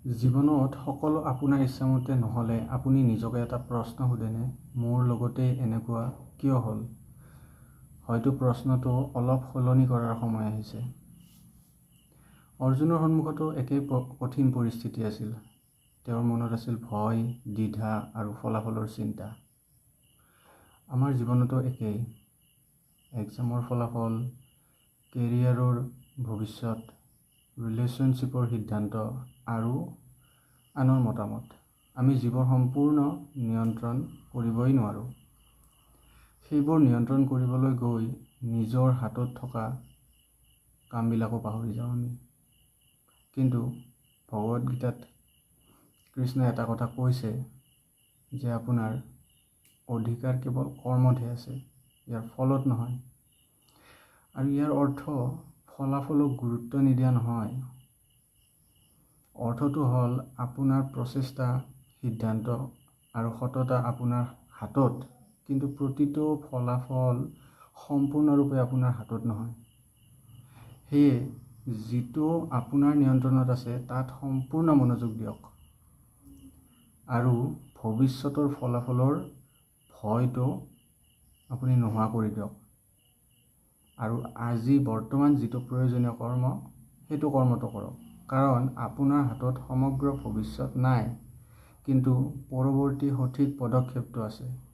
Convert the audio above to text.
জীৱনত সকলো আপোনাৰ ইচ্ছামতে নহ'লে আপুনি নিজকে এটা প্ৰশ্ন সোধেনে, মোৰ লগতে এনেকুৱা কিয় হ'ল? হয়তো প্ৰশ্নটো অলপ সলনি কৰাৰ সময় আহিছে। অৰ্জুনৰ সন্মুখতো একেই কঠিন পৰিস্থিতি আছিল। তেওঁৰ মনত আছিল ভয়, দ্বিধা আৰু ফলাফলৰ চিন্তা। আমাৰ জীৱনতো একেই। এক্সামৰ ফলাফল, কেৰিয়াৰৰ ভৱিষ্যত, ৰিলেশ্যনশ্বিপৰ সিদ্ধান্ত আৰু আনৰ মতামত। আমি জীৱৰ সম্পূৰ্ণ নিয়ন্ত্ৰণ কৰিবই নোৱাৰোঁ। সেইবোৰ নিয়ন্ত্ৰণ কৰিবলৈ গৈ নিজৰ হাতত থকা কামবিলাকো পাহৰি যাওঁ আমি। কিন্তু ভগৱদ গীতাত কৃষ্ণই এটা কথা কৈছে যে আপোনাৰ অধিকাৰ কেৱল কৰ্মতহে আছে, ইয়াৰ ফলত নহয়। আৰু ইয়াৰ অৰ্থ ফলাফলক গুৰুত্ব নিদিয়া নহয়। অৰ্থটো হ'ল আপোনাৰ প্ৰচেষ্টা, সিদ্ধান্ত আৰু সততা আপোনাৰ হাতত, কিন্তু প্ৰতিটো ফলাফল সম্পূৰ্ণৰূপে আপোনাৰ হাতত নহয়। সেয়ে যিটো আপোনাৰ নিয়ন্ত্ৰণত আছে তাত সম্পূৰ্ণ মনোযোগ দিয়ক আৰু ভৱিষ্যতৰ ফলাফলৰ ভয়টো আপুনি নোহোৱা কৰি দিয়ক। আৰু আজি বৰ্তমান যিটো প্ৰয়োজনীয় কৰ্ম, সেইটো কৰ্মটো কৰক। কাৰণ আপোনাৰ হাতত সমগ্ৰ ভৱিষ্যত নাই, কিন্তু পৰৱৰ্তী সঠিক পদক্ষেপটো আছে।